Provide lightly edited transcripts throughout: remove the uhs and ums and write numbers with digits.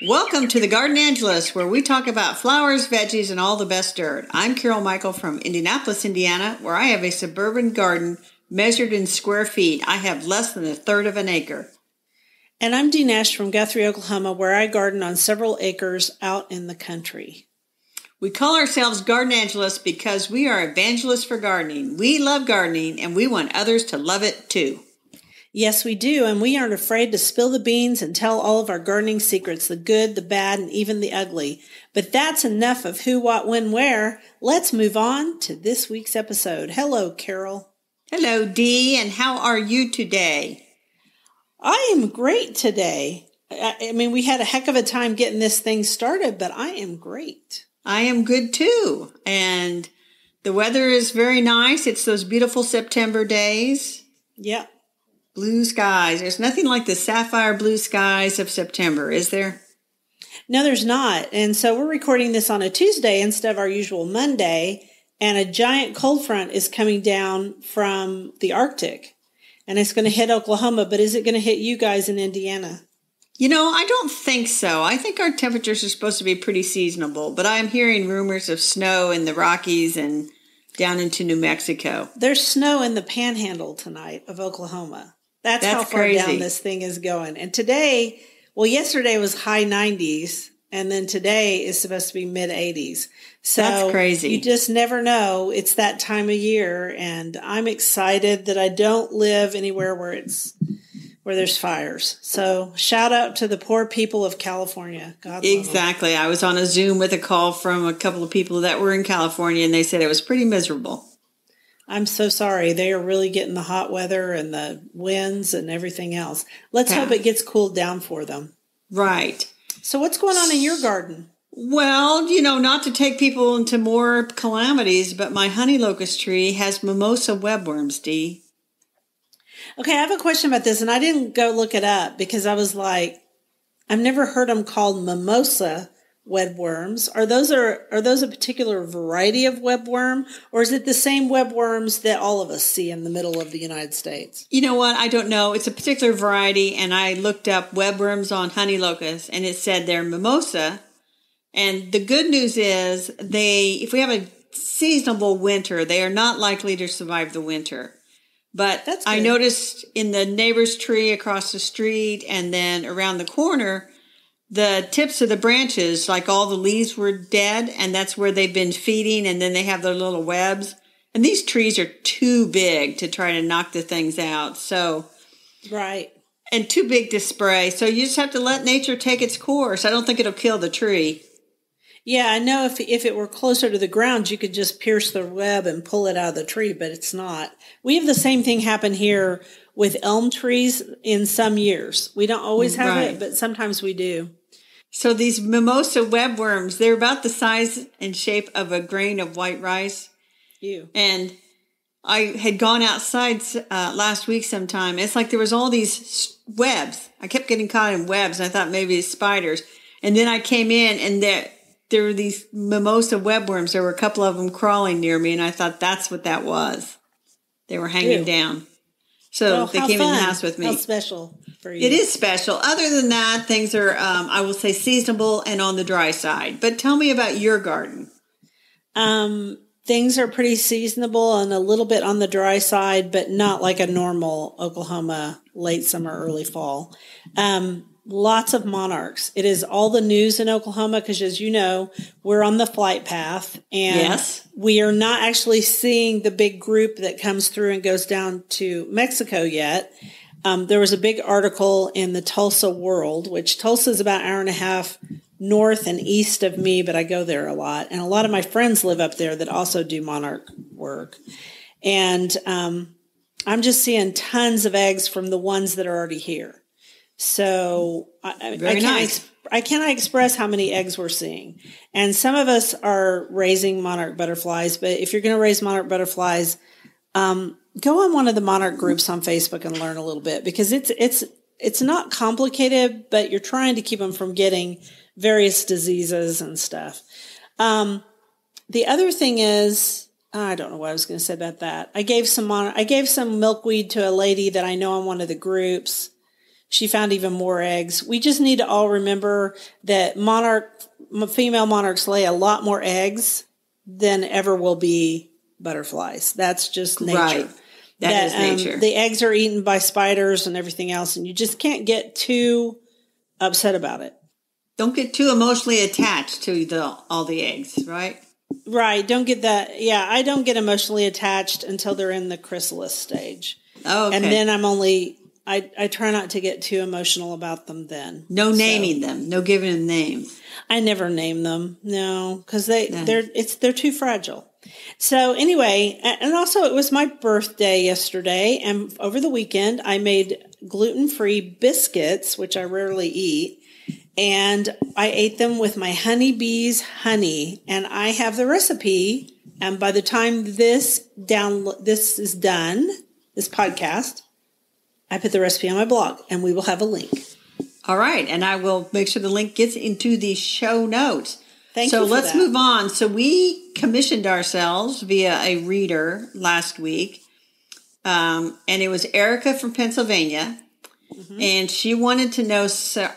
Welcome to the Garden Angelus, where we talk about flowers, veggies, and all the best dirt. I'm Carol Michael from Indianapolis, Indiana, where I have a suburban garden measured in square feet. I have less than a third of an acre. And I'm Dee Nash from Guthrie, Oklahoma, where I garden on several acres out in the country. We call ourselves Garden Angelus because we are evangelists for gardening. We love gardening, and we want others to love it too. Yes, we do, and we aren't afraid to spill the beans and tell all of our gardening secrets, the good, the bad, and even the ugly. But that's enough of who, what, when, where. Let's move on to this week's episode. Hello, Carol. Hello, Dee, and how are you today? I am great today. I mean, we had a heck of a time getting this thing started, but I am great. I am good too, and the weather is very nice. It's those beautiful September days. Yep. Blue skies. There's nothing like the sapphire blue skies of September, is there? No, there's not. And so we're recording this on a Tuesday instead of our usual Monday. And a giant cold front is coming down from the Arctic. And it's going to hit Oklahoma. But is it going to hit you guys in Indiana? You know, I don't think so. I think our temperatures are supposed to be pretty seasonable. But I'm hearing rumors of snow in the Rockies and down into New Mexico. There's snow in the panhandle tonight of Oklahoma. That's how far crazy. down this thing is going. And today, well, yesterday was high 90s, and then today is supposed to be mid 80s. So that's crazy. You just never know. It's that time of year, and I'm excited that I don't live anywhere where there's fires. So shout out to the poor people of California. God love them. Exactly. I was on a Zoom with a call from a couple of people that were in California, and they said it was pretty miserable. I'm so sorry. They are really getting the hot weather and the winds and everything else. Let's hope it gets cooled down for them. Right. So what's going on in your garden? Well, you know, not to take people into more calamities, but my honey locust tree has mimosa webworms, Dee. Okay, I have a question about this, and I didn't go look it up because I was like, I've never heard them called mimosa webworms. Are those a particular variety of webworm, or is it the same webworms that all of us see in the middle of the United States? You know what? I don't know. It's a particular variety, and I looked up webworms on honey locust, and it said they're mimosa. And the good news is if we have a seasonable winter, they are not likely to survive the winter. But I noticed in the neighbor's tree across the street and then around the corner, the tips of the branches, like all the leaves were dead, and that's where they've been feeding, and then they have their little webs. And these trees are too big to try to knock the things out. So, right. And too big to spray. So you just have to let nature take its course. I don't think it'll kill the tree. Yeah, I know if it were closer to the ground, you could just pierce the web and pull it out of the tree, but it's not. We have the same thing happen here with elm trees in some years. We don't always have it, but sometimes we do. So these mimosa webworms, they're about the size and shape of a grain of white rice. Ew. And I had gone outside last week sometime. It's like there was all these webs. I kept getting caught in webs, and I thought maybe it's spiders. And then I came in, and there were these mimosa webworms. There were a couple of them crawling near me, and I thought that's what that was. They were hanging down. So they came in the house with me. How special for you. It is special. Other than that, things are, I will say, seasonable and on the dry side. But tell me about your garden. Things are pretty seasonable and a little bit on the dry side, but not like a normal Oklahoma late summer, early fall. Lots of monarchs. It is all the news in Oklahoma because, as you know, we're on the flight path, and we are not actually seeing the big group that comes through and goes down to Mexico yet. There was a big article in the Tulsa World, which Tulsa is about an hour and a half north and east of me, but I go there a lot. And a lot of my friends live up there that also do monarch work. And I'm just seeing tons of eggs from the ones that are already here. So I cannot express how many eggs we're seeing. And some of us are raising monarch butterflies, but if you're going to raise monarch butterflies, go on one of the monarch groups on Facebook and learn a little bit, because it's not complicated, but you're trying to keep them from getting various diseases and stuff. The other thing is, I don't know what I was going to say about that. I gave some milkweed to a lady that I know on one of the groups. She found even more eggs. We just need to all remember that female monarchs lay a lot more eggs than ever will be butterflies. That's just nature. Right. That is nature. The eggs are eaten by spiders and everything else, and you just can't get too upset about it. Don't get too emotionally attached to all the eggs, right? Right. Don't get that. Yeah, I don't get emotionally attached until they're in the chrysalis stage. Oh, okay. And then I try not to get too emotional about them then. No naming them. No giving them names. I never name them. No, because they're too fragile. So anyway, and also it was my birthday yesterday, and over the weekend I made gluten-free biscuits, which I rarely eat, and I ate them with my honeybee's honey, and I have the recipe, and by the time this is done, this podcast, I put the recipe on my blog, and we will have a link. All right, and I will make sure the link gets into the show notes. Thank you. So let's move on. So we commissioned ourselves via a reader last week, and it was Erica from Pennsylvania, and she wanted to know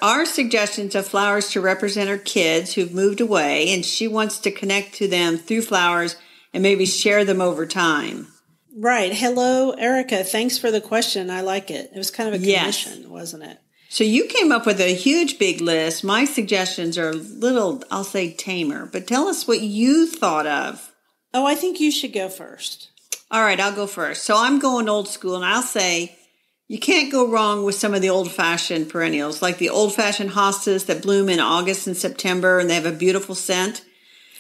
our suggestions of flowers to represent her kids who've moved away, and she wants to connect to them through flowers and maybe share them over time. Right. Hello, Erica. Thanks for the question. I like it. It was kind of a commission, wasn't it? So you came up with a huge, big list. My suggestions are a little, I'll say, tamer. But tell us what you thought of. Oh, I think you should go first. All right, I'll go first. So I'm going old school, and I'll say you can't go wrong with some of the old-fashioned perennials, like the old-fashioned hostas that bloom in August and September, and they have a beautiful scent.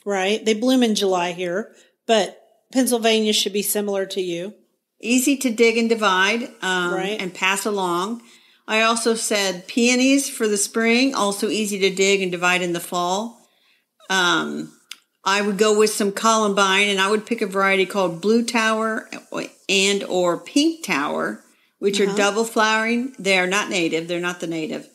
Right. They bloom in July here, but Pennsylvania should be similar to you. Easy to dig and divide right. and pass along. I also said peonies for the spring, also easy to dig and divide in the fall. I would go with some columbine, and I would pick a variety called blue tower and or pink tower, which are double flowering. They are not native. They're not the native.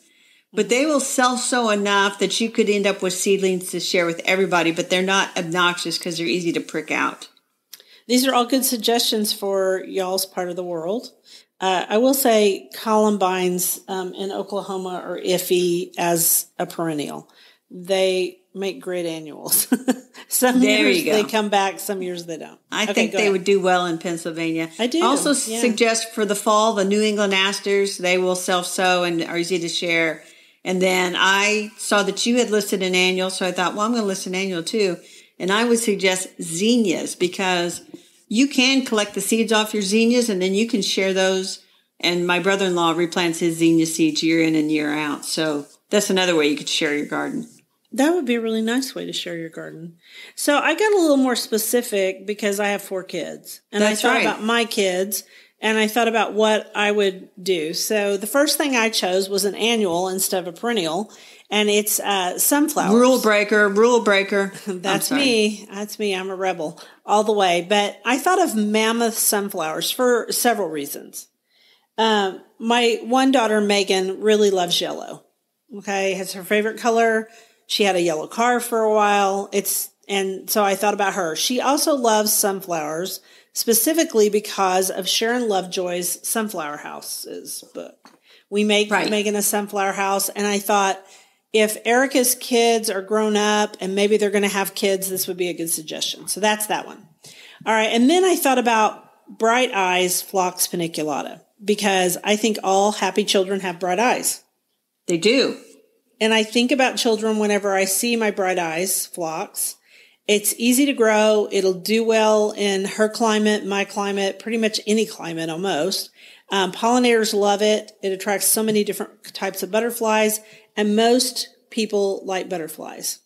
But they will self-sow enough that you could end up with seedlings to share with everybody, but they're not obnoxious because they're easy to prick out. These are all good suggestions for y'all's part of the world. I will say columbines in Oklahoma are iffy as a perennial. They make great annuals. Some years they come back, some years they don't. I think they would do well in Pennsylvania. I do. Also suggest for the fall, the New England asters, they will self-sow and are easy to share. And then I saw that you had listed an annual, so I thought, well, I'm going to list an annual too. And I would suggest zinnias because you can collect the seeds off your zinnias and then you can share those. And my brother-in-law replants his zinnia seeds year in and year out. So that's another way you could share your garden. That would be a really nice way to share your garden. So I got a little more specific because I have 4 kids. And I thought about my kids and I thought about what I would do. So the first thing I chose was an annual instead of a perennial. And it's sunflowers. Rule breaker. That's me. I'm a rebel all the way. But I thought of mammoth sunflowers for several reasons. My one daughter, Megan, really loves yellow. Okay. It's her favorite color. She had a yellow car for a while. And so I thought about her. She also loves sunflowers, specifically because of Sharon Lovejoy's Sunflower Houses book. We make Megan a sunflower house. And I thought, if Erica's kids are grown up and maybe they're going to have kids, this would be a good suggestion. So that's that one. All right. And then I thought about Bright Eyes Phlox paniculata because I think all happy children have bright eyes. They do. And I think about children whenever I see my Bright Eyes Phlox. It's easy to grow. It'll do well in her climate, my climate, pretty much any climate almost. Pollinators love it. It attracts so many different types of butterflies. And most people like butterflies.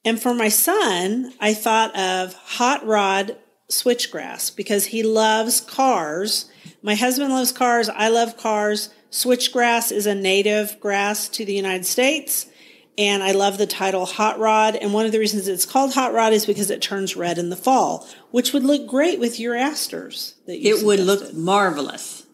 And for my son, I thought of hot rod switchgrass because he loves cars. My husband loves cars. I love cars. Switchgrass is a native grass to the United States. And I love the title hot rod. And one of the reasons it's called hot rod is because it turns red in the fall, which would look great with your asters. It would look marvelous.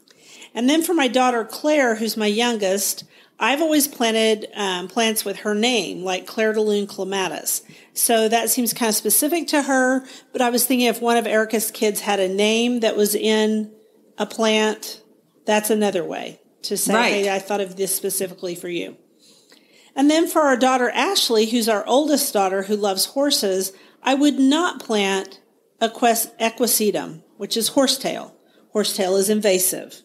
And then for my daughter, Claire, who's my youngest, I've always planted plants with her name, like Claire de Lune clematis. So that seems kind of specific to her. But I was thinking if one of Erica's kids had a name that was in a plant, that's another way. to say, Right. hey, I thought of this specifically for you. And then for our daughter Ashley, who's our oldest daughter who loves horses, I would not plant equisetum, which is horsetail. Horsetail is invasive.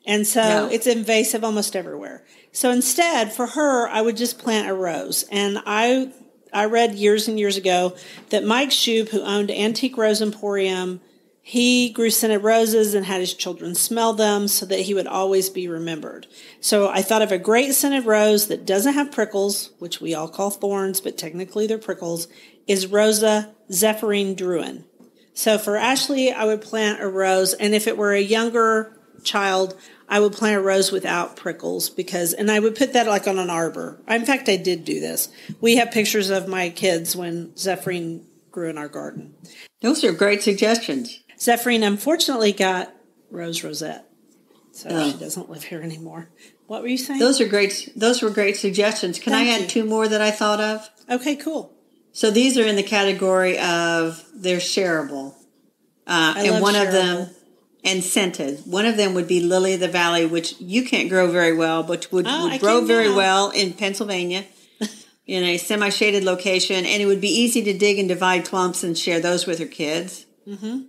And so it's invasive almost everywhere. So instead, for her, I would just plant a rose. And I read years and years ago that Mike Shoup, who owned Antique Rose Emporium, he grew scented roses and had his children smell them so that he would always be remembered. So I thought of a great scented rose that doesn't have prickles, which we all call thorns, but technically they're prickles, is Rosa Zephyrine Druin. So for Ashley, I would plant a rose. And if it were a younger child, I would plant a rose without prickles and I would put that like on an arbor. In fact, I did do this. We have pictures of my kids when Zephyrine grew in our garden. Those are great suggestions. Zephyrine unfortunately got rose rosette, so she doesn't live here anymore. What were you saying? Those were great suggestions. Can I add two more that I thought of? Okay, cool. So these are in the category of they're shareable. And one of them, and scented. One of them would be Lily of the Valley, which you can't grow very well, but would grow very well in Pennsylvania in a semi-shaded location. And it would be easy to dig and divide clumps and share those with her kids. Mm-hmm.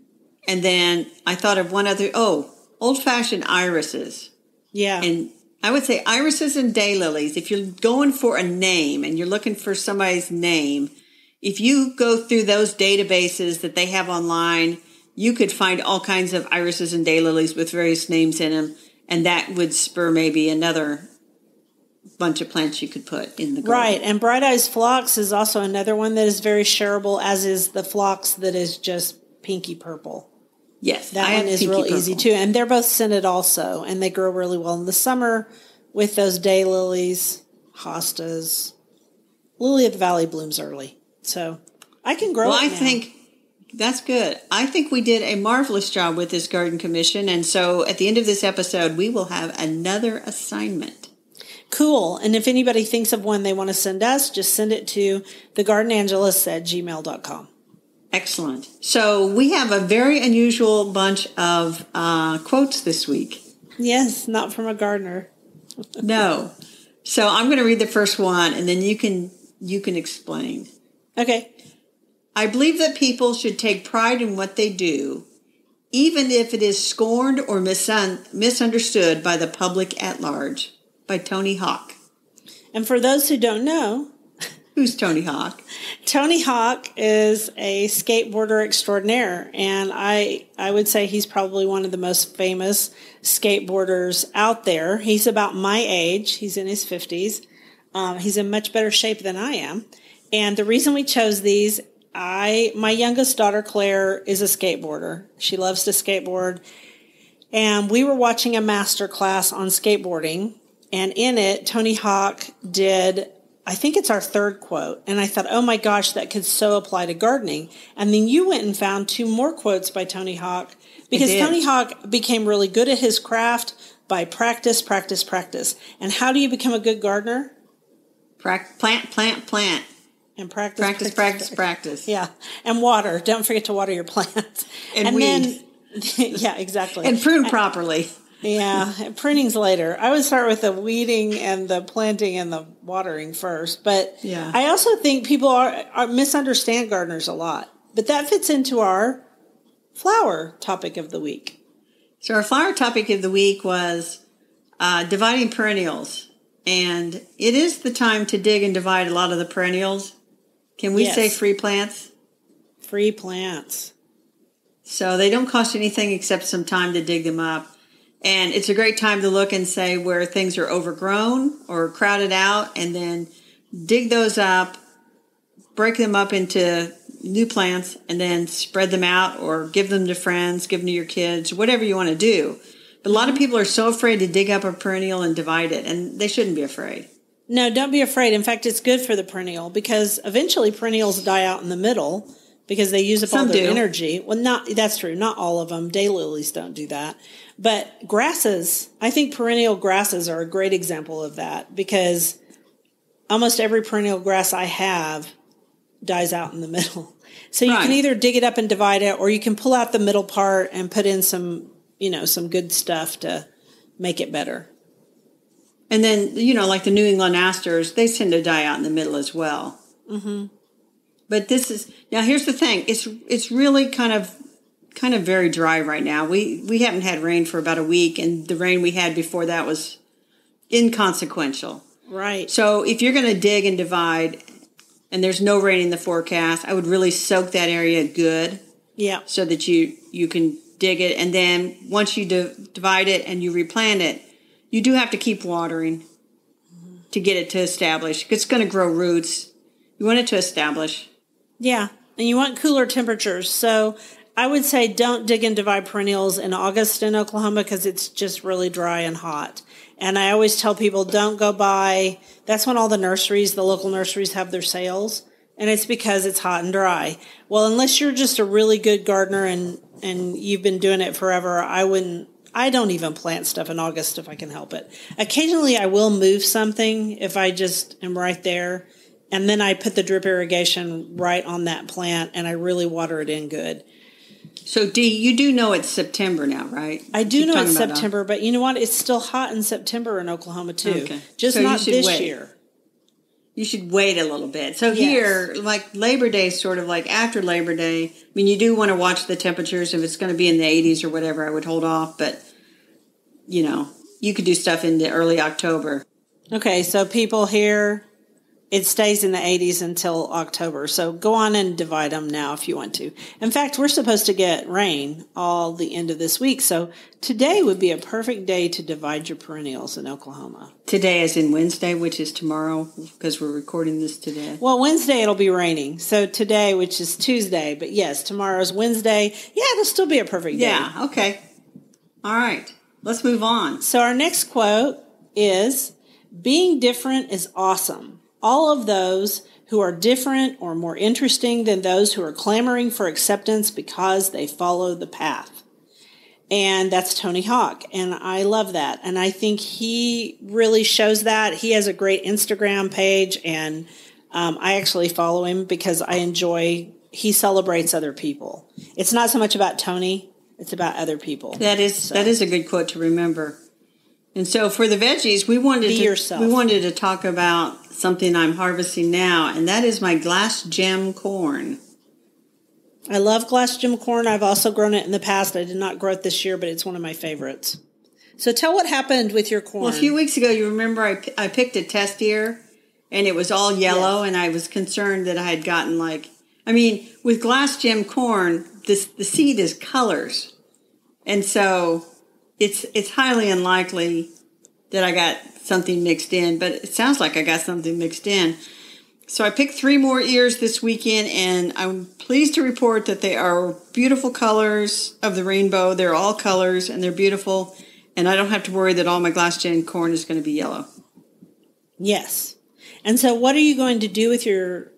And then I thought of one other, old-fashioned irises. Yeah. And I would say irises and daylilies. If you're going for a name and you're looking for somebody's name, if you go through those databases that they have online, you could find all kinds of irises and daylilies with various names in them, and that would spur maybe another bunch of plants you could put in the garden. Right, and Bright Eyes Phlox is also another one that is very shareable, as is the phlox that is just pinky purple. Yes, that one is real easy too, and they're both scented also, and they grow really well in the summer with those daylilies, hostas. Lily of the Valley blooms early, so I can grow it now. I think that's good. I think we did a marvelous job with this garden commission, and so at the end of this episode, we will have another assignment. Cool. And if anybody thinks of one they want to send us, just send it to thegardenangelists@gmail.com. Excellent. So we have a very unusual bunch of quotes this week. Yes, not from a gardener. No. So I'm going to read the first one, and then you can explain. Okay. I believe that people should take pride in what they do, even if it is scorned or misunderstood by the public at large. By Tony Hawk. And for those who don't know, who's Tony Hawk? Tony Hawk is a skateboarder extraordinaire, and I would say he's probably one of the most famous skateboarders out there. He's about my age. He's in his 50s. He's in much better shape than I am. And the reason we chose these, my youngest daughter, Claire, is a skateboarder. She loves to skateboard. And we were watching a master class on skateboarding. And in it, Tony Hawk did, I think it's our third quote. And I thought, oh my gosh, that could so apply to gardening. And then you went and found two more quotes by Tony Hawk, because Tony Hawk became really good at his craft by practice, practice, practice. And how do you become a good gardener? Plant. And practice. Practice. Yeah. And water. Don't forget to water your plants. And weed. Then, yeah, exactly. And prune properly. Yeah, pruning's later. I would start with the weeding and the planting and the watering first. But yeah. I also think people are misunderstand gardeners a lot. But that fits into our flower topic of the week. So our flower topic of the week was dividing perennials. And it is the time to dig and divide a lot of the perennials. Can we say free plants? Free plants. So they don't cost anything except some time to dig them up. And it's a great time to look and say where things are overgrown or crowded out, and then dig those up, break them up into new plants, and then spread them out or give them to friends, give them to your kids, whatever you want to do. But a lot of people are so afraid to dig up a perennial and divide it, and they shouldn't be afraid. No, don't be afraid. In fact, it's good for the perennial, because eventually perennials die out in the middle because they use up all their energy. Well, that's true. Not all of them. Daylilies don't do that. But grasses, I think perennial grasses are a great example of that, because almost every perennial grass I have dies out in the middle. So you can either dig it up and divide it, or you can pull out the middle part and put in some good stuff to make it better. And then, like the New England asters, they tend to die out in the middle as well. Mm-hmm. But now here's the thing. It's really kind of very dry right now. We haven't had rain for about a week, and the rain we had before that was inconsequential. Right. So if you're going to dig and divide and there's no rain in the forecast, I would really soak that area good. Yeah. So that you can dig it. And then once you divide it and you replant it, you do have to keep watering to get it to establish. It's going to grow roots. You want it to establish. Yeah. And you want cooler temperatures. So I would say don't dig and divide perennials in August in Oklahoma because it's just really dry and hot. And I always tell people don't go by. That's when all the local nurseries have their sales. And it's because it's hot and dry. Well, unless you're just a really good gardener and you've been doing it forever, I don't even plant stuff in August if I can help it. Occasionally I will move something if I just am right there. And then I put the drip irrigation right on that plant and I really water it in good. So, Dee, you do know it's September now, right? I do know it's September, but you know what? It's still hot in September in Oklahoma, too. Okay. Just not this year. You should wait a little bit. So here, like Labor Day, sort of like after Labor Day, I mean, you do want to watch the temperatures. If it's going to be in the 80s or whatever, I would hold off. But, you could do stuff in the early October. Okay, so people here, it stays in the 80s until October. So go on and divide them now if you want to. In fact, we're supposed to get rain all the end of this week. So today would be a perfect day to divide your perennials in Oklahoma. Today as in Wednesday, which is tomorrow, because we're recording this today. Well, Wednesday it'll be raining. So today, which is Tuesday. But yes, tomorrow's Wednesday. Yeah, it'll still be a perfect day. Yeah, okay. All right. Let's move on. So our next quote is, "Being different is awesome. All of those who are different or more interesting than those who are clamoring for acceptance because they follow the path." And that's Tony Hawk. And I love that. And I think he really shows that. He has a great Instagram page. And I actually follow him because he celebrates other people. It's not so much about Tony. It's about other people. That is a good quote to remember. And so for the veggies, we wanted to talk about something I'm harvesting now, and that is my glass gem corn. I love glass gem corn. I've also grown it in the past. I did not grow it this year, but it's one of my favorites. So tell what happened with your corn. Well, a few weeks ago, you remember I picked a test ear, and it was all yellow, and I was concerned that I had gotten with glass gem corn, the seed is colors. And so it's highly unlikely that I got something mixed in, but it sounds like I got something mixed in. So I picked 3 more ears this weekend, and I'm pleased to report that they are beautiful colors of the rainbow. They're all colors, and they're beautiful, and I don't have to worry that all my glass gem corn is going to be yellow. Yes. And so what are you going to do with your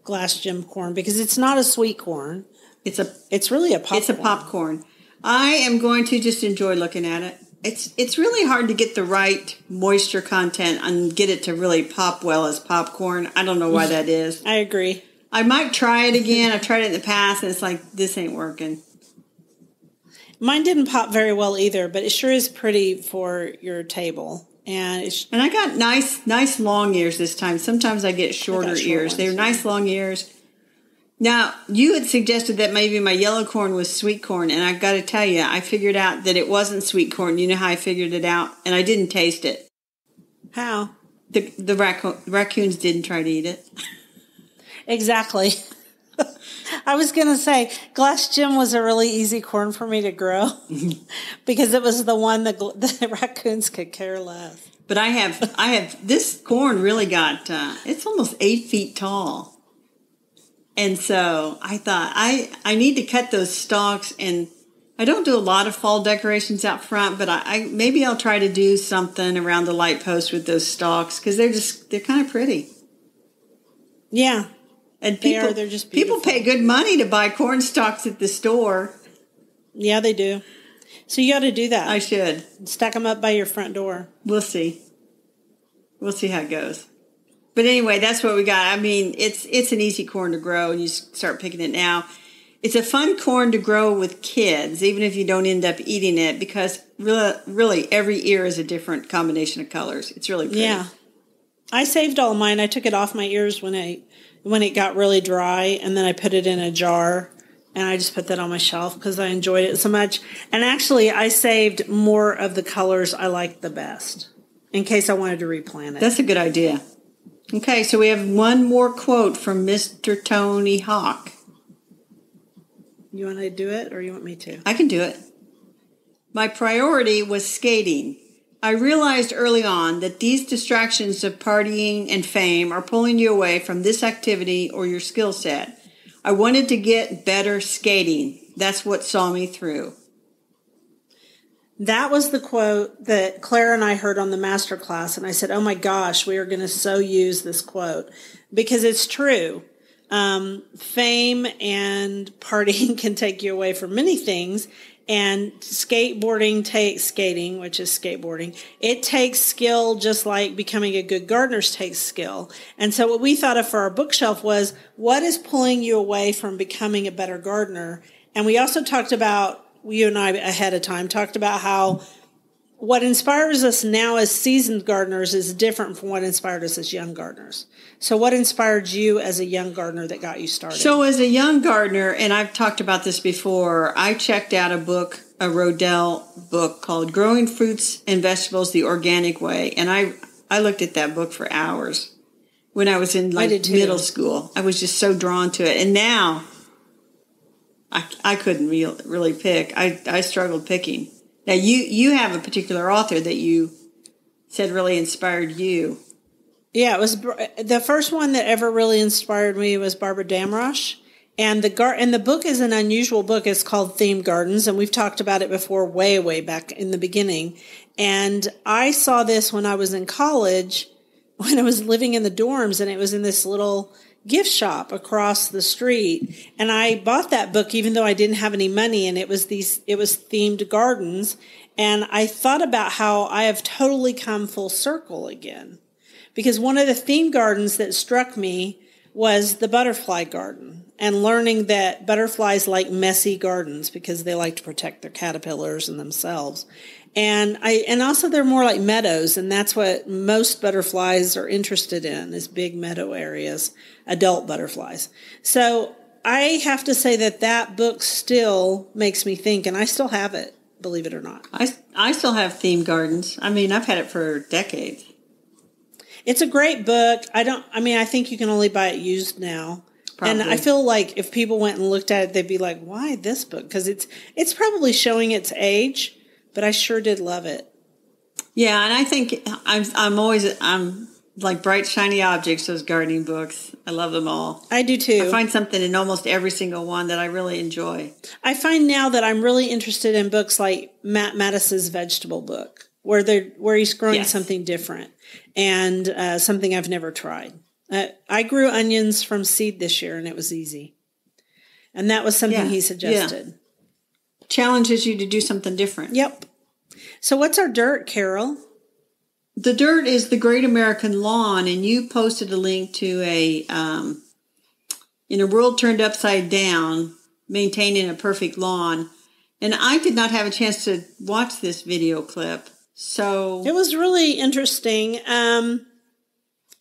glass gem corn? Because it's not a sweet corn. It's really a popcorn. It's a popcorn. I am going to just enjoy looking at it. It's really hard to get the right moisture content and get it to really pop well as popcorn. I don't know why that is. I agree. I might try it again. I've tried it in the past, and it's like, this ain't working. Mine didn't pop very well either, but it sure is pretty for your table. And I got nice long ears this time. Sometimes I get shorter ears. They're nice long ears. Now, you had suggested that maybe my yellow corn was sweet corn, and I've got to tell you, I figured out that it wasn't sweet corn. You know how I figured it out? And I didn't taste it. How? The raccoons didn't try to eat it. Exactly. I was going to say, glass gem was a really easy corn for me to grow because it was the one that the raccoons could care less. But I have this corn really got, it's almost 8 feet tall. And so I thought I need to cut those stalks, and I don't do a lot of fall decorations out front, but maybe I'll try to do something around the light post with those stalks because they're kind of pretty. Yeah. And they're just beautiful. People pay good money to buy corn stalks at the store. Yeah, they do. So you got to do that. I should. Stack them up by your front door. We'll see. We'll see how it goes. But anyway, that's what we got. I mean, it's an easy corn to grow, and you start picking it now. It's a fun corn to grow with kids, even if you don't end up eating it, because really every ear is a different combination of colors. It's really pretty. Yeah. I saved all mine. I took it off my ears when it got really dry, and then I put it in a jar, and I just put that on my shelf because I enjoyed it so much. And actually, I saved more of the colors I liked the best in case I wanted to replant it. That's a good idea. Okay, so we have one more quote from Mr. Tony Hawk. You want to do it, or you want me to? I can do it. My priority was skating. I realized early on that these distractions of partying and fame are pulling you away from this activity or your skill set. I wanted to get better skating. That's what saw me through. That was the quote that Claire and I heard on the master class, and I said, oh my gosh, we are going to so use this quote because it's true. Fame and partying can take you away from many things. And skateboarding takes skating, which is skateboarding. It takes skill just like becoming a good gardener takes skill. And so what we thought of for our bookshelf was, what is pulling you away from becoming a better gardener? And we also talked about, you and I ahead of time, talked about how what inspires us now as seasoned gardeners is different from what inspired us as young gardeners. So what inspired you as a young gardener that got you started? So as a young gardener, and I've talked about this before, I checked out a book, a Rodell book called Growing Fruits and Vegetables the Organic Way. And I looked at that book for hours when I was in middle school. I was just so drawn to it. And now I couldn't really pick. I struggled picking. Now, you have a particular author that you said really inspired you. Yeah, it was the first one that ever really inspired me was Barbara Damrosch. And the book is an unusual book. It's called Themed Gardens, and we've talked about it before way back in the beginning. And I saw this when I was in college, when I was living in the dorms, and it was in this little gift shop across the street. And I bought that book even though I didn't have any money, and it was themed gardens. And I thought about how I have totally come full circle again. Because one of the themed gardens that struck me was the butterfly garden, and learning that butterflies like messy gardens because they like to protect their caterpillars and themselves. And also they're more like meadows, and that's what most butterflies are interested in, is big meadow areas, adult butterflies. So I have to say that book still makes me think, and I still have it, believe it or not. I still have themed gardens. I mean, I've had it for decades. It's a great book. I think you can only buy it used now. Probably. And I feel like if people went and looked at it, they'd be like, why this book? Because it's probably showing its age, but I sure did love it. Yeah, and I think I'm like bright, shiny objects, those gardening books. I love them all. I do too. I find something in almost every single one that I really enjoy. I find now that I'm really interested in books like Matt Mattis's vegetable book, where he's growing something different and something I've never tried. I grew onions from seed this year, and it was easy. And that was something he suggested. Yeah. Challenges you to do something different. Yep. So what's our dirt, Carol? The dirt is the Great American Lawn, and you posted a link to in a world turned upside down, maintaining a perfect lawn. And I did not have a chance to watch this video clip. So it was really interesting.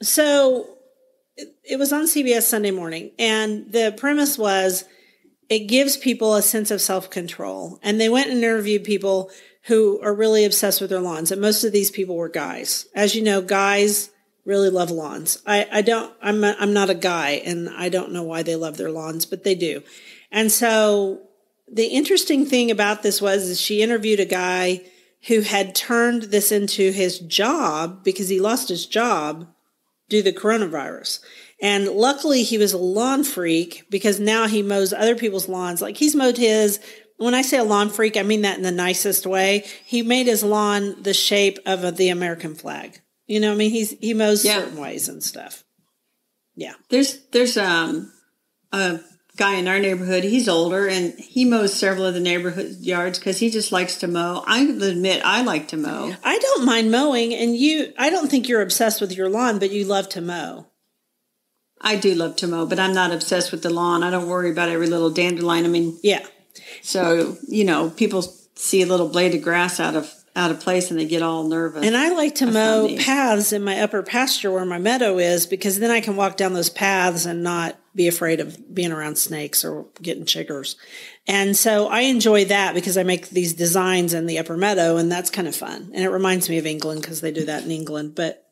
So it was on CBS Sunday Morning, and the premise was it gives people a sense of self-control. And they went and interviewed people who are really obsessed with their lawns. And most of these people were guys. As you know, guys really love lawns. I'm not a guy, and I don't know why they love their lawns, but they do. And so the interesting thing about this is she interviewed a guy who had turned this into his job because he lost his job due to the coronavirus. And luckily he was a lawn freak because now he mows other people's lawns. Like he's mowed his, when I say a lawn freak, I mean that in the nicest way. He made his lawn the shape of the American flag. You know what I mean? He mows certain ways and stuff. Yeah. There's a guy in our neighborhood. He's older, and he mows several of the neighborhood yards because he just likes to mow. I admit I like to mow. I don't mind mowing, and I don't think you're obsessed with your lawn, but you love to mow. I do love to mow, but I'm not obsessed with the lawn. I don't worry about every little dandelion. I mean, yeah. So, people see a little blade of grass out of place and they get all nervous. And I like to mow paths in my upper pasture where my meadow is, because then I can walk down those paths and not be afraid of being around snakes or getting chiggers. And so I enjoy that because I make these designs in the upper meadow, and that's kind of fun. And it reminds me of England because they do that in England, but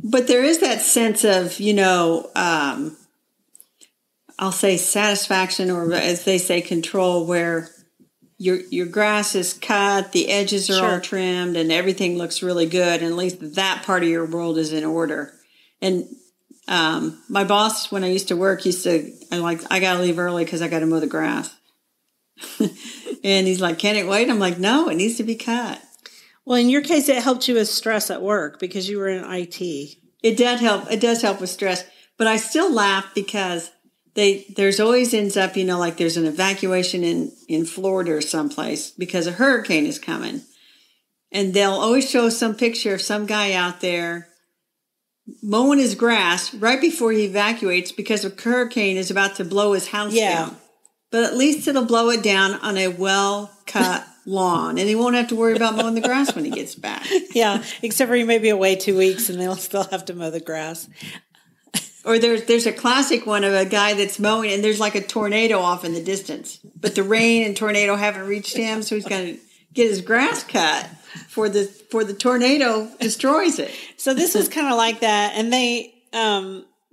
But there is that sense of, I'll say satisfaction, or as they say, control, where your grass is cut, the edges are all trimmed, and everything looks really good. And at least that part of your world is in order. And my boss, when I used to work, I got to leave early because I got to mow the grass. And he's like, can it wait? I'm like, no, it needs to be cut. Well, in your case, it helped you with stress at work because you were in IT. It did help. It does help with stress. But I still laugh because there's always ends up, like there's an evacuation in Florida or someplace because a hurricane is coming. And they'll always show some picture of some guy out there mowing his grass right before he evacuates because a hurricane is about to blow his house down. But at least it'll blow it down on a well-cut lawn, and he won't have to worry about mowing the grass when he gets back. Yeah, except for he may be away 2 weeks, and they'll still have to mow the grass. Or there's a classic one of a guy that's mowing, and there's like a tornado off in the distance, but the rain and tornado haven't reached him, so he's going to get his grass cut for the tornado destroys it. So this was kind of like that, and they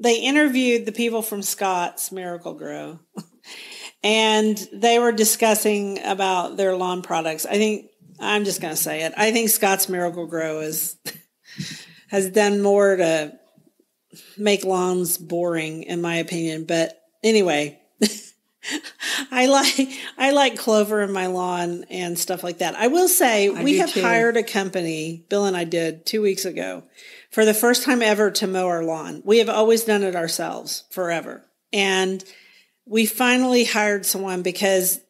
interviewed the people from Scott's Miracle-Gro. And they were discussing about their lawn products. I'm just going to say it. I think Scott's Miracle-Gro has done more to make lawns boring, in my opinion. But anyway, I like clover in my lawn and stuff like that. I will say we have hired a company, Bill and I did 2 weeks ago, for the first time ever to mow our lawn. We have always done it ourselves forever. And we finally hired someone because,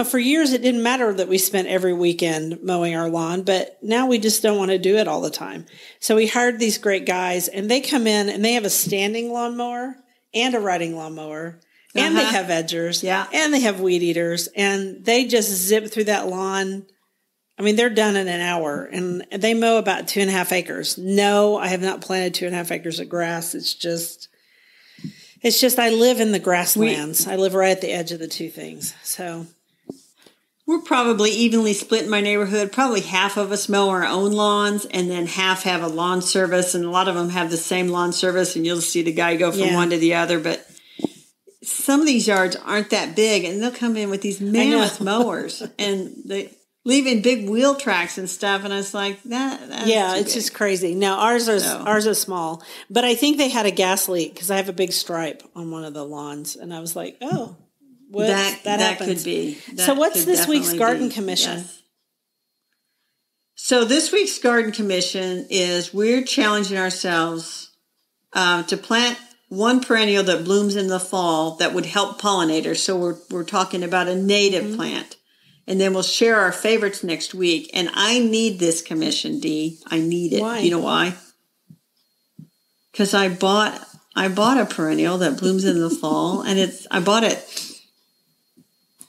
for years it didn't matter that we spent every weekend mowing our lawn, but now we just don't want to do it all the time. So we hired these great guys, and they come in and they have a standing lawnmower and a riding lawnmower, and they have edgers, and they have weed eaters, and they just zip through that lawn. I mean, they're done in an hour, and they mow about 2.5 acres. No, I have not planted 2.5 acres of grass. It's just I live in the grasslands. I live right at the edge of the two things. So we're probably evenly split in my neighborhood. Probably half of us mow our own lawns, and then half have a lawn service. And a lot of them have the same lawn service, and you'll see the guy go from one to the other. But some of these yards aren't that big, and they'll come in with these mammoth mowers, and they leaving big wheel tracks and stuff, and I was like, it's just crazy. Now ours are small, but I think they had a gas leak because I have a big stripe on one of the lawns, and I was like, oh, that could be. So what's this week's garden commission? Yes. So this week's garden commission is we're challenging ourselves to plant one perennial that blooms in the fall that would help pollinators. So we're talking about a native plant. And then we'll share our favorites next week. And I need this commission, Dee. I need it. Why? You know why? Because I bought a perennial that blooms in the fall, and I bought it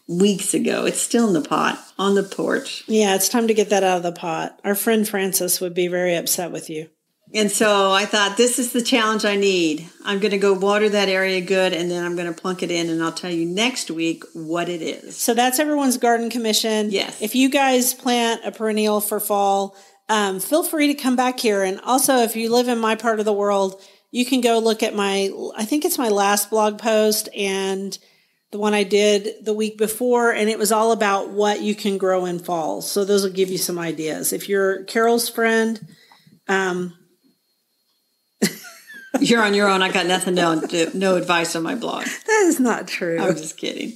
weeks ago. It's still in the pot on the porch. Yeah, it's time to get that out of the pot. Our friend Frances would be very upset with you. And so I thought, this is the challenge I need. I'm going to go water that area good, and then I'm going to plunk it in, and I'll tell you next week what it is. So that's everyone's garden commission. Yes. If you guys plant a perennial for fall, feel free to come back here. And also, if you live in my part of the world, you can go look at I think it's my last blog post and the one I did the week before, and it was all about what you can grow in fall. So those will give you some ideas. If you're Carol's friend, you're on your own. I got nothing no advice on my blog. That is not true. I'm just kidding.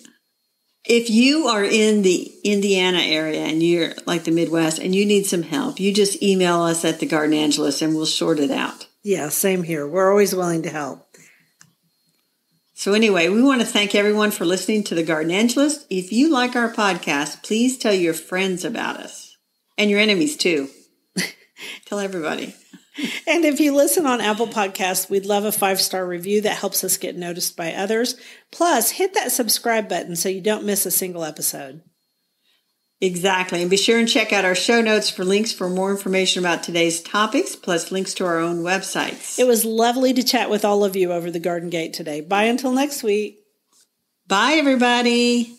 If you are in the Indiana area and you're like the Midwest and you need some help, you just email us at the Garden Angelist and we'll sort it out. Yeah, same here. We're always willing to help. So anyway, we want to thank everyone for listening to the Garden Angelist. If you like our podcast, please tell your friends about us and your enemies too. Tell everybody. And if you listen on Apple Podcasts, we'd love a 5-star review that helps us get noticed by others. Plus, hit that subscribe button so you don't miss a single episode. Exactly. And be sure and check out our show notes for links for more information about today's topics, plus links to our own websites. It was lovely to chat with all of you over the Garden Gate today. Bye until next week. Bye, everybody.